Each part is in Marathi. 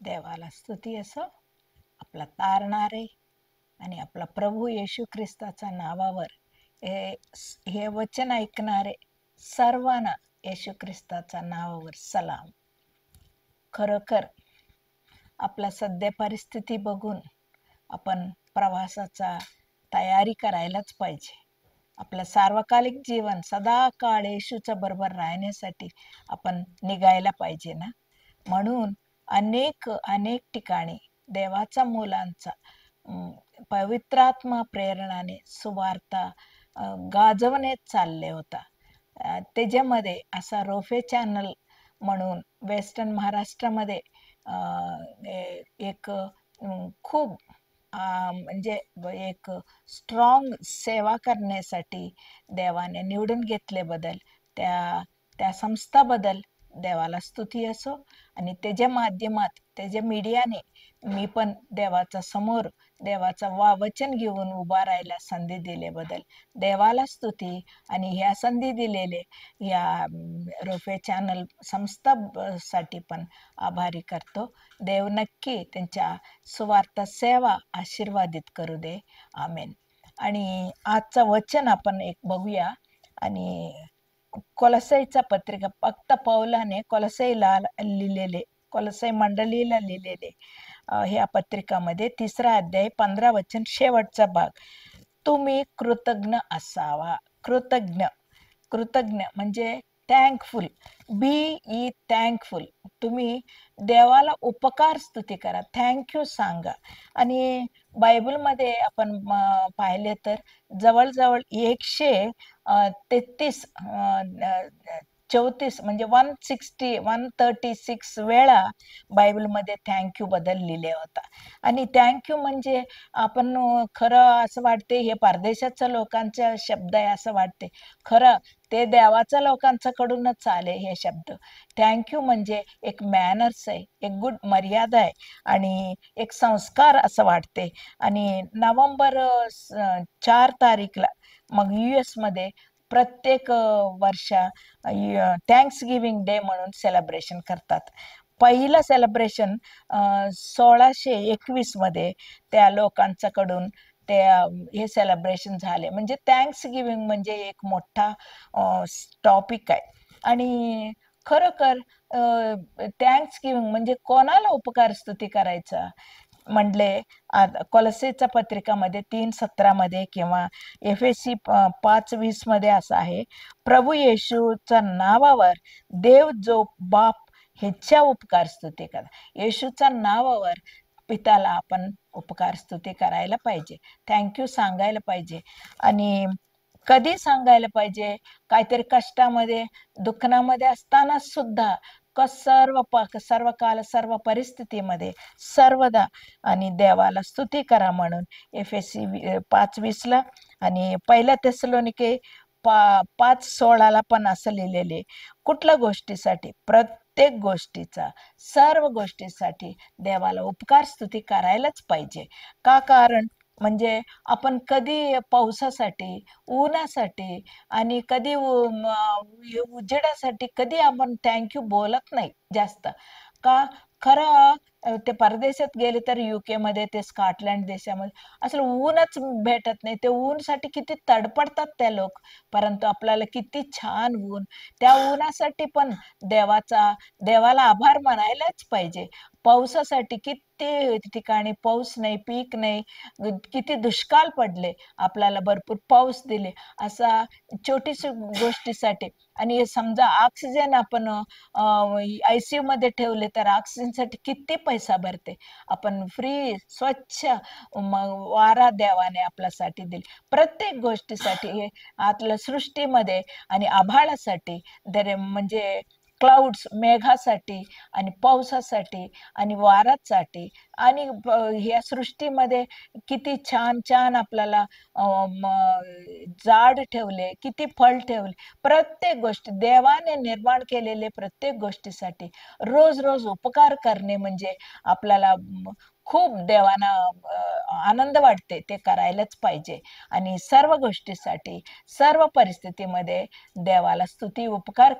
देवाला स्तुती असो. आपला तारणारे आणि आपला प्रभू येशू ख्रिस्ताच्या नावावर हे वचन ऐकणारे सर्वांना येशू ख्रिस्ताच्या नावावर सलाम. खरोखर आपला सध्या परिस्थिती बघून आपण प्रवासाचा तयारी करायलाच पाहिजे. आपलं सार्वकालिक जीवन सदा काळ येशूच्या बरोबर राहण्यासाठी आपण निघायला पाहिजे ना. म्हणून अनेक अनेक ठिकाणी देवाच्या मुलांचा पवित्रात्मा प्रेरणाने सुवार्ता गाजवण्यात चालले होता. त्याच्यामध्ये असा रोफे चॅनल म्हणून वेस्टर्न महाराष्ट्रामध्ये एक खूप म्हणजे एक स्ट्रॉंग सेवा करण्यासाठी देवाने निवडून घेतल्याबद्दल त्या संस्थाबद्दल देवाला स्तुती असो. आणि त्याच्या माध्यमात त्याच्या मीडियाने मी पण देवाचा समोर देवाचा वचन घेऊन उभा राहायला संधी दिल्याबद्दल देवाला स्तुती. आणि ह्या संधी दिलेले या रोफे चॅनल संस्थासाठी पण आभारी करतो. देव नक्की त्यांच्या सुवार्थ सेवा आशीर्वादित करू दे. आमेन. आणि आजचं वचन आपण एक बघूया. आणि कोलोसैचा पत्रिका फक्त पौलाने कोलोसैला लिहिलेले, कोलोसै मंडळीला लिहिलेले ह्या पत्रिकामध्ये 3 अध्याय 15 वचन शेवटचा भाग. तुम्ही कृतज्ञ असावा. कृतज्ञ म्हणजे थँकफुल. बी थँकफुल. तुम्ही देवाला उपकार स्तुती करा, थँक्यू सांगा. आणि बायबलमध्ये आपण पाहिले तर जवळजवळ 133 म्हणजे 136 वेळा बायबलमध्ये थँक्यू बद्दल लिहिले होता. आणि थँक्यू म्हणजे आपण खरं असं वाटते हे परदेशाच्या लोकांचा शब्द आहे असं वाटते. खरं ते देवाच्या लोकांच्याकडूनच आले हे शब्द. थँक्यू म्हणजे एक मॅनर्स आहे, एक गुड मर्यादा आहे आणि एक संस्कार असं वाटते. आणि नोव्हेंबर 4 तारीखला मग US मध्ये प्रत्येक वर्षा थँक्स गिव्हिंग डे म्हणून सेलिब्रेशन करतात. पहिलं सेलिब्रेशन 1621 मध्ये त्या लोकांच्याकडून हे सेलिब्रेशन झाले. म्हणजे थँक्स गिव्हिंग म्हणजे एक मोठा टॉपिक आहे. आणि खरोखर थँक्स गिव्हिंग म्हणजे कोणाला उपकार स्तुती करायचा म्हणले कोलोसेच्या पत्रिकामध्ये 3:17 मध्ये किंवा एफएससी 5:20 मध्ये असं आहे. प्रभू येशूच्या नावावर देव जो बाप ह्याच्या उपकार स्तुती करा. येशूच्या नावावर पित्याला आपण उपकार स्तुती करायला पाहिजे, थँक्यू सांगायला पाहिजे. आणि कधी सांगायला पाहिजे? काहीतरी कष्टामध्ये दुःखामध्ये असताना सुद्धा सर्व काल सर्व परिस्थितीमध्ये सर्वदा आणि देवाला स्तुती करा म्हणून एफएससी 5:20 आणि 1 थेसलोनिके 5:16 पण असं लिहिलेले. कुठल्या गोष्टीसाठी? प्रत्येक गोष्टीचा, सर्व गोष्टीसाठी देवाला उपकार स्तुती करायलाच पाहिजे. का? कारण म्हणजे आपण कधी पावसासाठी, उन्हासाठी आणि कधी उजेडासाठी कधी आपण थँक्यू बोलत नाही जास्त. का? खरं ते परदेशात गेले तर UK मध्ये ते स्कॉटलंड देशामध्ये असं ऊनच भेटत नाही. ते ऊनसाठी किती तडपडतात ते लोक. परंतु आपल्याला किती छान ऊन. त्या ऊनासाठी पण देवाला आभार मानायलाच पाहिजे. पावसासाठी किती ठिकाणी पाऊस नाही, पीक नाही, किती दुष्काळ पडले. आपल्याला भरपूर पाऊस दिले. असा छोटीशी गोष्टीसाठी. आणि समजा ऑक्सिजन आपण ICU मध्ये ठेवले तर ऑक्सिजनसाठी किती पैसा भरते. आपण फ्री स्वच्छ वारा देवाने आपल्यासाठी दिली. प्रत्येक गोष्टीसाठी आपल्या सृष्टीमध्ये आणि आभाळासाठी म्हणजे क्लाउड्स मेघासाठी आणि पावसासाठी आणि वारासाठी आणि ह्या सृष्टीमध्ये किती छान छान आपल्याला झाड ठेवले, किती फळ ठेवले. प्रत्येक गोष्टी देवाने निर्माण केलेले प्रत्येक गोष्टीसाठी रोज रोज उपकार करणे म्हणजे आपल्याला खूप देवांना आनंद वाटते, ते करायलाच पाहिजे. आणि सर्व गोष्टीसाठी, सर्व परिस्थितीमध्ये देवाला स्तुती, उपकार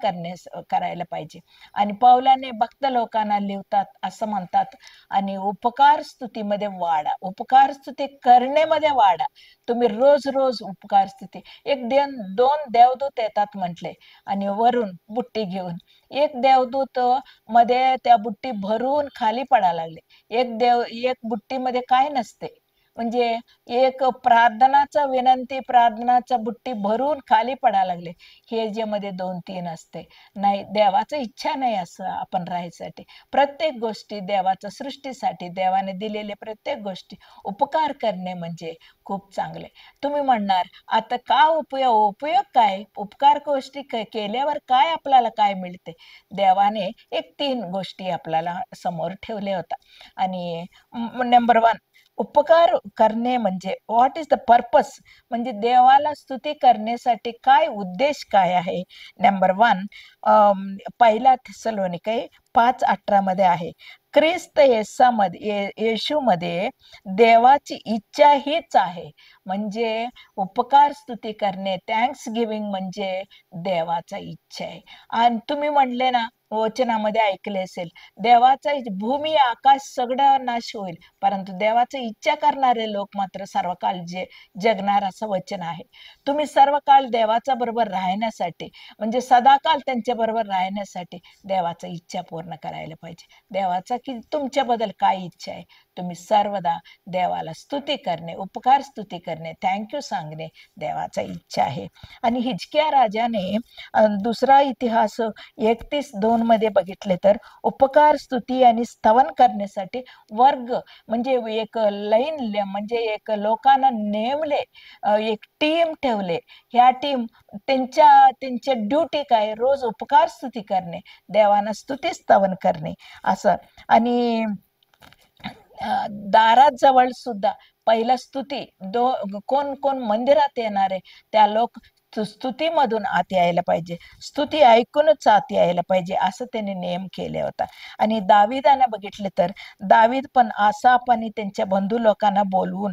करायला पाहिजे. आणि पौलाने भक्त लोकांना लिहतात असं म्हणतात, आणि उपकार स्तुतीमध्ये वाढा, उपकार स्तुती करण्यामध्ये वाढा. तुम्ही रोज रोज उपकार स्तुती, एक दोन देवदूत येतात म्हटले, आणि वरून बुट्टी घेऊन एक देवदूत मध्ये त्या बुट्टी भरून खाली पडायला लागले. एक बुट्टीमध्ये काय नसते, म्हणजे एक प्रार्थनाचा बुट्टी भरून खाली पडायला लागले. हे जे मध्ये 2-3 असते. नाही, देवाचं इच्छा नाही असं आपण राहायसाठी. प्रत्येक गोष्टी देवाच्या सृष्टीसाठी, देवाने दिलेले प्रत्येक गोष्टी उपकार करणे म्हणजे खूप चांगले. तुम्ही म्हणणार, आता का उपयोग काय? उपकार गोष्टी केल्यावर काय आपल्याला काय मिळते? देवाने एक 3 गोष्टी आपल्याला समोर ठेवल्या होत्या. आणि नंबर 1, उपकार करणे म्हणजे व्हॉट इज द पर्पस, म्हणजे देवाला स्तुती करण्यासाठी काय उद्देश काय आहे? नंबर 1, पहिला थेसलोनिके 5:18 मध्ये आहे, ख्रिस्त येशूमध्ये देवाची इच्छा हीच आहे. म्हणजे उपकार स्तुती करणे, थँक्स गिव्हिंग म्हणजे देवाचा इच्छा आहे. आणि तुम्ही म्हणले ना, वचनामध्ये ऐकले असेल, देवाचा भूमी आकाश सगळं नाश होईल, परंतु देवाची इच्छा करणारे लोक मात्र सर्व काळ जगणार, असं वचन आहे. तुम्ही सर्व काळ देवाच्या बरोबर राहण्यासाठी, म्हणजे सदाकाल त्यांच्या बरोबर राहण्यासाठी देवाची इच्छा पूर्ण करायला पाहिजे. देवाचा की तुमच्याबद्दल काय इच्छा आहे, तुम्ही सर्वदा देवाला स्तुती करणे, उपकार स्तुती करणे, थँक्यू सांगणे देवाचा इच्छा आहे. आणि हिजकिया राजाने दुसरा इतिहास 31:2 मध्ये बघितले तर, उपकार स्तुती आणि स्तवन करण्यासाठी वर्ग, म्हणजे एक लाईन, म्हणजे एक लोकांना नेमले, एक टीम ठेवले. ह्या टीम त्यांच्या ड्युटी काय, रोज उपकार स्तुती करणे, देवाना स्तुती स्तवन करणे असं. आणि दारात जवळ सुद्धा पहिला स्तुती, कोण कोण मंदिरात येणारे त्या लोक स्तुतीमधून आत यायला पाहिजे, स्तुती ऐकूनच आत यायला पाहिजे, असं त्यांनी नियम केले होता. आणि दाविदाने बघितले तर, दावीद पण आसाप आणि त्यांच्या बंधू लोकांना बोलवून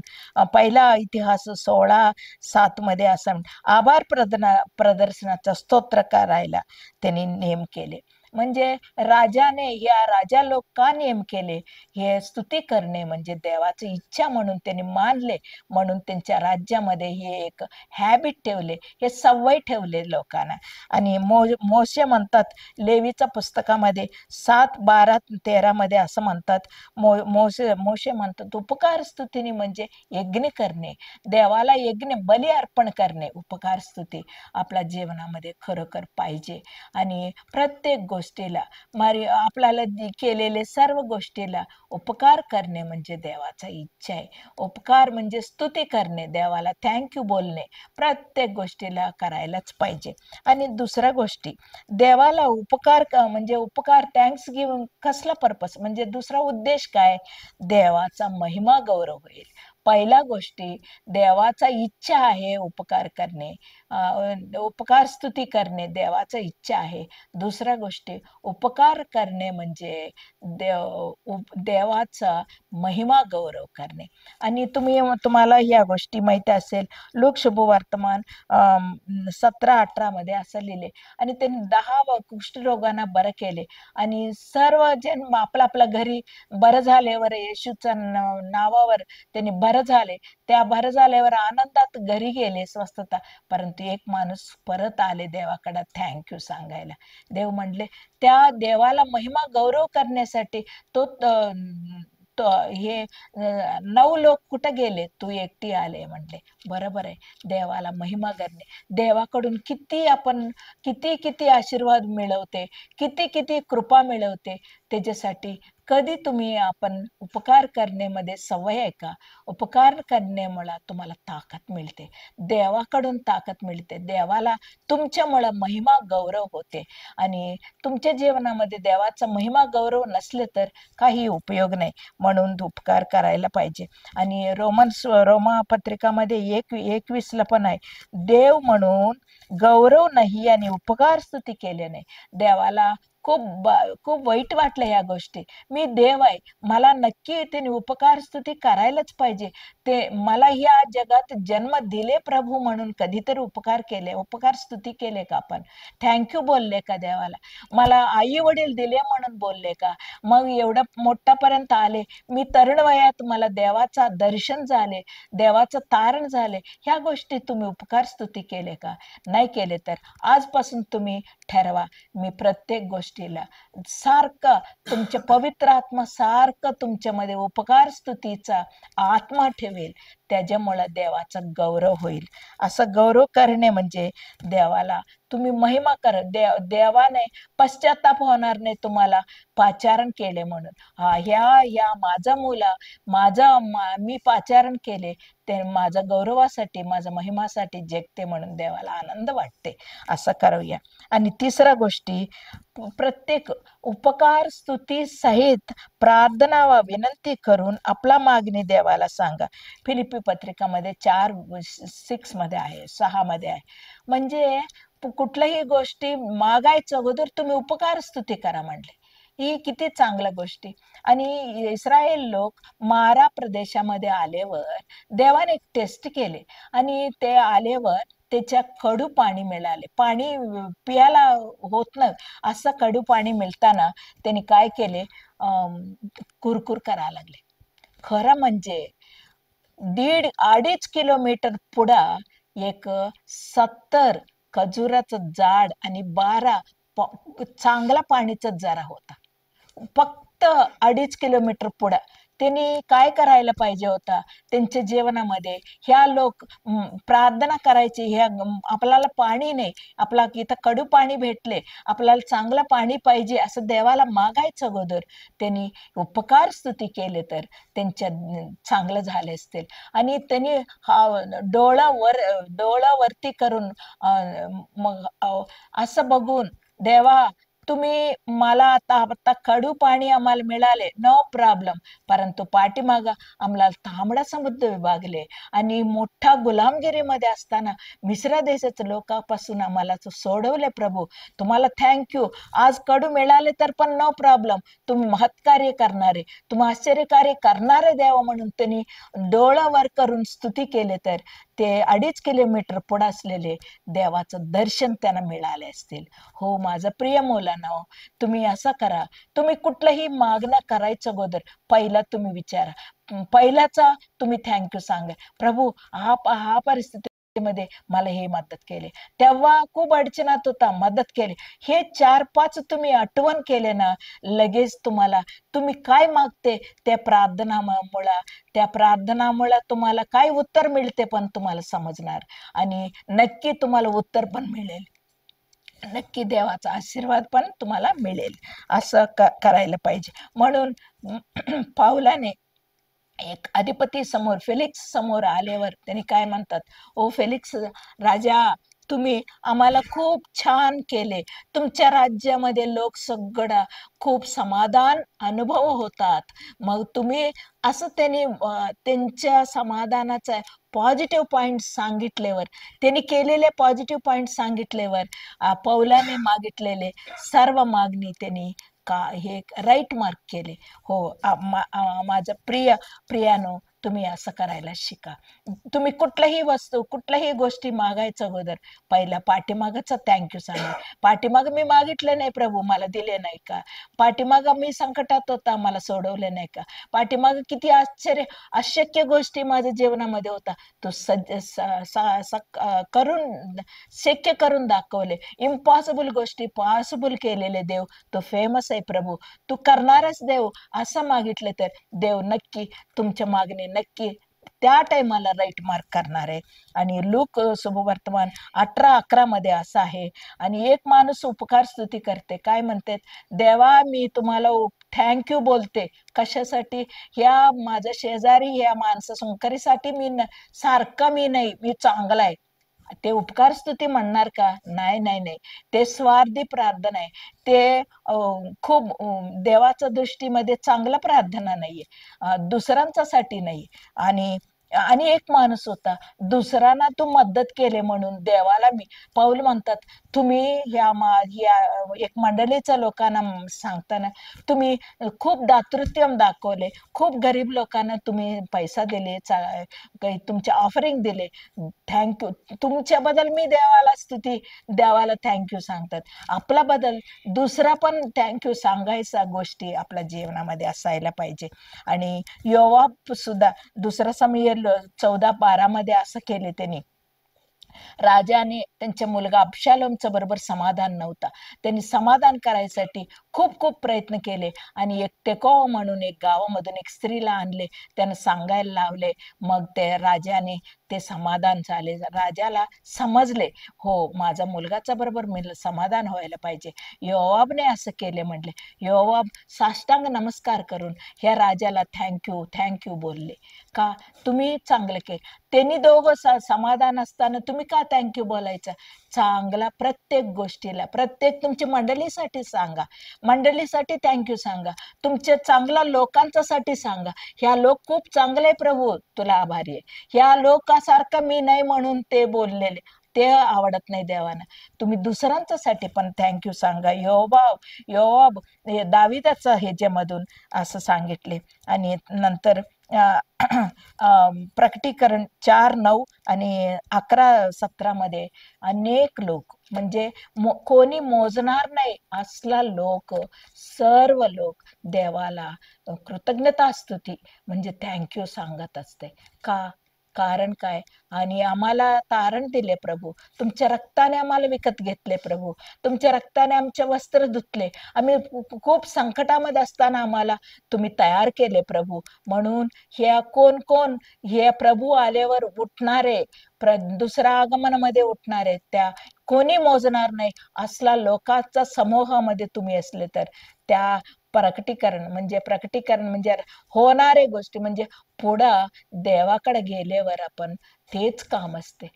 पहिला इतिहास 16:7 मध्ये असं आभार प्रदर्शनाचा स्तोत्र करायला त्यांनी नियम केले. म्हणजे राजा लोक का नियम केले? हे स्तुती करणे म्हणजे देवाची इच्छा म्हणून त्यांनी मानले, म्हणून त्यांच्या राज्यामध्ये हे एक हॅबिट ठेवले, हे सवय ठेवले लोकांना. आणि मोशे म्हणतात लेवीच्या पुस्तकामध्ये 7:12-13 मध्ये असं म्हणतात, मोशे म्हणतात, उपकार स्तुतीने म्हणजे यज्ञ करणे, देवाला यज्ञ बली अर्पण करणे. उपकार स्तुती आपल्या जीवनामध्ये खरोखर पाहिजे. आणि प्रत्येक गोष्टीला, आपल्याला केलेले सर्व गोष्टीला उपकार करणे म्हणजे देवाचा इच्छा आहे. उपकार म्हणजे स्तुती करणे, देवाला थँक्यू बोलणे, प्रत्येक गोष्टीला करायलाच पाहिजे. आणि दुसऱ्या गोष्टी, देवाला म्हणजे उपकार थँक्स गिव्हिंग कसला पर्पस, म्हणजे दुसरा उद्देश काय? देवाचा महिमा गौरव होईल. पहिला गोष्टी, देवाचा इच्छा आहे उपकार करणे, उपकार स्तुती करणे देवाचा इच्छा आहे. दुसऱ्या गोष्टी, उपकार करणे म्हणजे देवाचा महिमा गौरव करणे. आणि तुम्हाला या गोष्टी माहिती असेल, लोक शुभवर्तमान 17:18 मध्ये असं लिहिले, आणि त्यांनी 10 कुष्ठरोगांना बरं केले. आणि सर्व जण आपल्या घरी बरं झाल्यावर, येशूच्या नावावर त्यांनी बरं झाले, त्या बरं झाल्यावर आनंदात घरी गेले, स्वस्थता. परंतु एक माणूस परत आले देवाकडे थँक्यू सांगायला. देव म्हणले, त्या देवाला महिमा गौरव करण्यासाठी तो हे 9 लोक कुठं गेले, तू एकटी आले म्हणले. बरोबर आहे, देवाला महिमा करणे, देवाकडून किती किती आशीर्वाद मिळवते, किती किती कृपा मिळवते. त्याच्यासाठी कधी आपण उपकार करण्यामध्ये सवय आहे का? उपकार करण्यामुळे तुम्हाला ताकद मिळते, देवाकडून ताकद मिळते, देवाला तुमच्यामुळे महिमा गौरव होते. आणि तुमच्या जीवनामध्ये देवाचा महिमा गौरव नसले तर काही उपयोग नाही, म्हणून उपकार करायला पाहिजे. आणि रोमा पत्रिकामध्ये 21:21 पण आहे, देव म्हणून गौरव नाही आणि उपकार स्तुती केले नाही. देवाला खूप वाईट वाटलं ह्या गोष्टी. मी देव आहे, मला नक्की त्याने उपकार स्तुती करायलाच पाहिजे. ते मला ह्या जगात जन्म दिले प्रभू म्हणून कधीतरी उपकार केले, उपकार स्तुती केले का आपण? थँक्यू बोलले का देवाला? मला आई वडील दिले म्हणून बोलले का? मग एवढं मोठ्यापर्यंत आले, मी तरुण वयात मला देवाचा दर्शन झाले, देवाचं तारण झाले, ह्या गोष्टी तुम्ही उपकार स्तुती केले का? नाही केले तर आजपासून तुम्ही ठरवा, मी प्रत्येक गोष्टीला सारखं तुमचे पवित्र आत्मा सारखं तुमच्यामध्ये उपकार स्तुतीचा आत्मा ठेवेल. त्याच्यामुळे देवाचा गौरव होईल. असं गौरव करणे म्हणजे देवाला तुम्ही महिमा कर. देवाने पश्चाताप होणार नाही तुम्हाला पाचारण केले म्हणून. ह्या माझा मुला मी पाचारण केले, ते माझ्या गौरवासाठी माझ्या महिमासाठी जगते म्हणून देवाला आनंद वाटते. असं करूया. आणि तिसऱ्या गोष्टी, प्रत्येक उपकार स्तुती सहित प्रार्थना व विनंती करून आपला मागणी देवाला सांगा. फिलिप्पी पत्रिकामध्ये 4:6 मध्ये आहे, 6 मध्ये आहे. म्हणजे कुठल्याही गोष्टी मागायचं अगोदर तुम्ही उपकार स्तुती करा म्हणले. ही किती चांगल्या गोष्टी. आणि इस्रायल लोक मारा प्रदेशामध्ये आल्यावर देवाने एक टेस्ट केले आणि ते आल्यावर त्याच्या कडू पाणी मिळाले. पाणी पियाला होत नाही असं कडू पाणी मिळताना त्यांनी काय केले, कुरकुर करायला लागले. खरं म्हणजे 2.5 किलोमीटर पुढं एक 70 खजुराचं झाड आणि 12 चांगला पाणीचा झरा होता. फक्त 2.5 किलोमीटर पुढं. त्यांनी काय करायला पाहिजे होता त्यांच्या जीवनामध्ये? ह्या लोक प्रार्थना करायची, आपल्याला पाणी नाही, आपला इथं कडू पाणी भेटले, आपल्याला चांगलं पाणी पाहिजे असं देवाला मागायचं अगोदर त्यांनी उपकार स्तुती केले तर त्यांच्या चांगलं झाले असतील. आणि त्यांनी डोळा वरती करून मग असं बघून, देवा तुम्ही मला आता कडू पाणी आम्हाला मिळाले, नो प्रॉब्लेम, परंतु पाठीमाग आम्हाला तांबडा समुद्र विभागले आणि मोठा गुलामगिरीमध्ये असताना मिश्र देशाच्या लोकांपासून आम्हाला सोडवले. प्रभू तुम्हाला थँक्यू. आज कडू मिळाले तर पण नो प्रॉब्लेम, तुम्ही महत्कार्य करणारे, तुम्ही आश्चर्यकार्य करणारे देव म्हणून त्यांनी डोळा वर करून स्तुती केले तर ते 2.5 किलोमीटर पुढे असलेले देवाचं दर्शन त्यांना मिळाले असतील. हो माझं प्रिय मुलांनो, तुम्ही असं करा. तुम्ही कुठलंही मागणं करायचं अगोदर पहिला तुम्ही विचारा, पहिल्याचा तुम्ही थँक्यू सांगा. प्रभू हा परिस्थितीमध्ये मला हे मदत केली, तेव्हा खूप अडचणात होता, मदत केली. हे 4-5 तुम्ही आठवण केले ना, लगेच तुम्हाला तुम्ही काय मागते त्या प्रार्थनामुळे तुम्हाला काय उत्तर मिळते पण तुम्हाला समजणार. आणि नक्की तुम्हाला उत्तर पण मिळेल, नक्की देवाचा आशीर्वाद पण तुम्हाला मिळेल. असं करायला पाहिजे. म्हणून पाऊलाने एक अधिपती समोर, फेलिक्स समोर आल्यावर त्यांनी काय म्हणतात, ओ फेलिक्स राजा, तुम्ही आम्हाला खूप छान केले. तुमच्या राज्यामध्ये लोक सगळं खूप समाधान अनुभव होतात. मग तुम्ही असं त्यांच्या समाधानाचा पॉझिटिव्ह पॉइंट सांगितल्यावर, त्यांनी केलेले पॉझिटिव्ह पॉइंट सांगितल्यावर पौलाने मागितलेले सर्व मागणी त्यांनी हे राईट मार्क केले. हो, माझं प्रियानो, तुम्ही असं करायला शिका. तुम्ही कुठल्याही वस्तू, कुठल्याही गोष्टी मागायचं अगोदर पहिला पाठीमागचा थँक्यू सांगा. पाठीमाग मी मागितले नाही प्रभू, मला दिले नाही का? पाठीमाग मी संकटात होता, मला सोडवले नाही का? पाठीमाग किती अशक्य गोष्टी माझ्या जीवनामध्ये होता, तो करून शक्य करून दाखवले. इम्पॉसिबल गोष्टी पॉसिबल केलेले देव तो फेमस आहे. प्रभू तू करणारच देव, असं मागितले तर देव नक्की तुमच्या मागणी नक्की त्या टाइमाला राईट मार्क करणार आहे. आणि लूक शुभवर्तमान 18:11 मध्ये असं आहे. आणि एक माणूस उपकार स्तुती करते, काय म्हणते, देवा मी तुम्हाला थँक्यू बोलते. कशासाठी? ह्या माझ्या शेजारी ह्या माणसा सुंकरीसाठी सारखं मी चांगला आहे. ते उपकार स्तुती म्हणणार का? नाही नाही नाही, ते स्वार्थी प्रार्थना आहे. ते खूप देवाच्या दृष्टीमध्ये चांगला प्रार्थना नाहीये, दुसऱ्यांच्यासाठी नाही. आणि आणि एक माणूस होता, दुसऱ्यांना तू मदत केले म्हणून देवाला मी पाऊल म्हणतात, तुम्ही ह्या एक मंडळीच्या लोकांना सांगताना तुम्ही खूप दातृत्व दाखवले, खूप गरीब लोकांना तुम्ही पैसा दिले, काही तुमचे ऑफरिंग दिले, थँक्यू. तुमच्याबद्दल मी देवाला स्तुती, देवाला थँक्यू सांगतात. आपला बदल दुसरा पण थँक्यू सांगायचा गोष्टी आपल्या जीवनामध्ये असायला पाहिजे. आणि योवाब सुद्धा दुसरा समूएल 14:12 मध्ये असं केले त्यांनी. राजाने त्यांच्या मुलगा अबशालोमच्या बरोबर समाधान नव्हता. त्यांनी समाधान करायसाठी खूप खूप प्रयत्न केले आणि एक तेकोवा म्हणून एक गावामधून एक स्त्रीला आणले, त्यानं सांगायला लावले. मग ते राजाने ते समाधान झाले. राजाला समजले, हो माझा मुलगाच्या बरोबर मी समाधान व्हायला पाहिजे. योवाबने असं केले म्हणले. योवाब साष्टांग नमस्कार करून ह्या राजाला थँक्यू थँक्यू बोलले. का? तुम्ही चांगलं केलं. त्यांनी दोघं समाधान असताना तुम्ही का थँक्यू बोलायचं? चांगला प्रत्येक गोष्टीला, प्रत्येक तुमच्या मंडळीसाठी सांगा, मंडळीसाठी थँक्यू सांगा, तुमच्या चांगल्या लोकांच्यासाठी सांगा. ह्या लोक खूप चांगले प्रभू, तुला आभारी आहे. ह्या लोकांसारखं मी नाही म्हणून ते बोललेले, ते आवडत नाही देवाना. तुम्ही दुसऱ्यांच्यासाठी पण थँक्यू सांगा. योवाब दाविदाचं ह्याच्यामधून असं सांगितले. आणि नंतर प्रकटीकरण 4:9 आणि 11:17 मध्ये अनेक लोक, म्हणजे कोणी मोजणार नाही असला लोक, सर्व लोक देवाला कृतज्ञता स्तुती म्हणजे थँक्यू सांगत असते. का? कारण काय? आणि आम्हाला तारण दिले प्रभू, तुमच्या रक्ताने आम्हाला विकत घेतले प्रभू, तुमच्या रक्ताने आमचे वस्त्र धुतले, आम्ही खूप संकटामध्ये असताना आम्हाला तुम्ही तयार केले प्रभू. म्हणून ह्या कोण कोण हे प्रभू आल्यावर उठणारे, दुसऱ्या आगमनामध्ये उठणारे, त्या कोणी मोजणार नाही असला लोकांचा समूहामध्ये तुम्ही असले तर त्या प्रकटीकरण म्हणजे होणारे गोष्टी, म्हणजे पुढं देवाकडे गेल्यावर आपण तेच काम असते,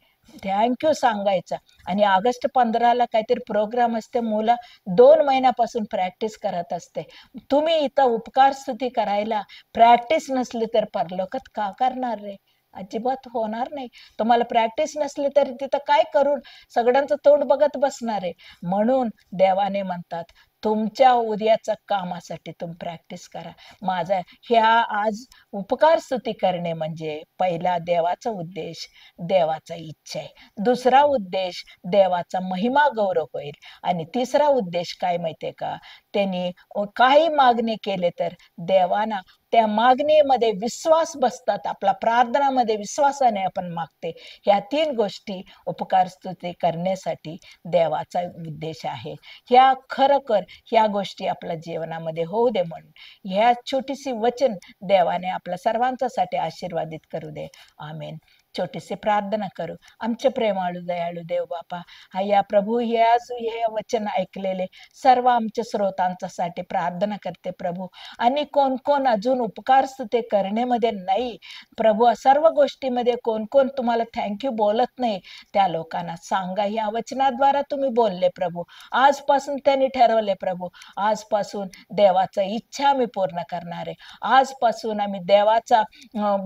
थँक्यू सांगायचा. आणि ऑगस्ट 15ला काहीतरी प्रोग्राम असते, मुलं 2 महिन्यापासून प्रॅक्टिस करत असते. तुम्ही इथं उपकार स्तुती करायला प्रॅक्टिस नसली तर परलोकात का करणार रे? अजिबात होणार नाही. तुम्हाला प्रॅक्टिस नसली तरी तिथं काय करून सगळ्यांचं तोंड बघत बसणार आहे. म्हणून देवाने म्हणतात, तुमच्या उद्याच्या कामासाठी तुम्ही प्रॅक्टिस करा. माझा ह्या आज उपकार स्तुती करणे म्हणजे पहिला देवाचा उद्देश, देवाचा इच्छा आहे. दुसरा उद्देश देवाचा महिमा गौरव होईल. आणि तिसरा उद्देश काय माहितीये का? त्यांनी काही मागणी केले तर देवाना त्या मागणीमध्ये विश्वास बसतात. आपला प्रार्थनामध्ये विश्वासाने आपण मागते. ह्या 3 गोष्टी उपकार स्तुती करण्यासाठी देवाचा उद्देश आहे. ह्या खरोखर ह्या गोष्टी आपल्या जीवनामध्ये होऊ दे म्हणून ह्या छोटीशी वचन देवाने आपल्या सर्वांच्यासाठी आशीर्वादित करू दे. आमेन. छोटीशी प्रार्थना करू. आमचे प्रेमाळू दयाळू देव बापा, या प्रभू हे वचन ऐकलेले सर्व आमच्या श्रोतांच्यासाठी प्रार्थना करते प्रभू. आणि कोण कोण अजून उपकार स्तुती करण्यामध्ये नाही प्रभू, सर्व गोष्टीमध्ये कोण कोण तुम्हाला थँक्यू बोलत नाही, त्या लोकांना सांगा. या वचनाद्वारा तुम्ही बोलले प्रभू. आजपासून त्यांनी ठरवले प्रभू, आजपासून देवाचा इच्छा आम्ही पूर्ण करणार आहे. आजपासून आम्ही देवाचा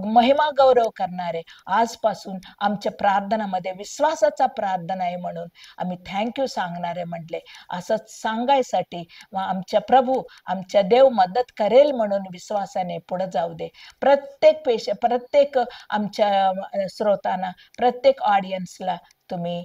महिमा गौरव करणार आहे. आजपासून आमच्या प्रार्थनामध्ये विश्वासाचा प्रार्थना आहे म्हणून आम्ही थँक्यू सांगणार आहे म्हटले. असंच सांगायसाठी आमच्या प्रभू, आमच्या देव मदत करेल म्हणून विश्वासाने पुढे जाऊ दे. प्रत्येक आमच्या श्रोतांना, प्रत्येक ऑडियन्सला तुम्ही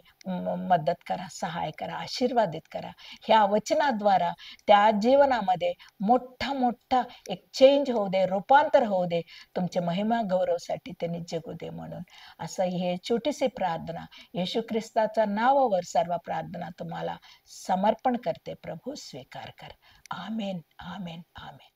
मदत करा, सहाय करा, आशीर्वादित करा. ह्या वचनाद्वारा त्या जीवनामध्ये मोठा एक चेंज होऊ दे, रूपांतर होऊ दे, तुमच्या महिमा गौरवसाठी त्यांनी जगू दे म्हणून. असं हे छोटीशी प्रार्थना येशू ख्रिस्ताच्या नावावर सर्व प्रार्थना तुम्हाला समर्पण करते. प्रभू स्वीकार कर. आमेन, आमेन, आमेन.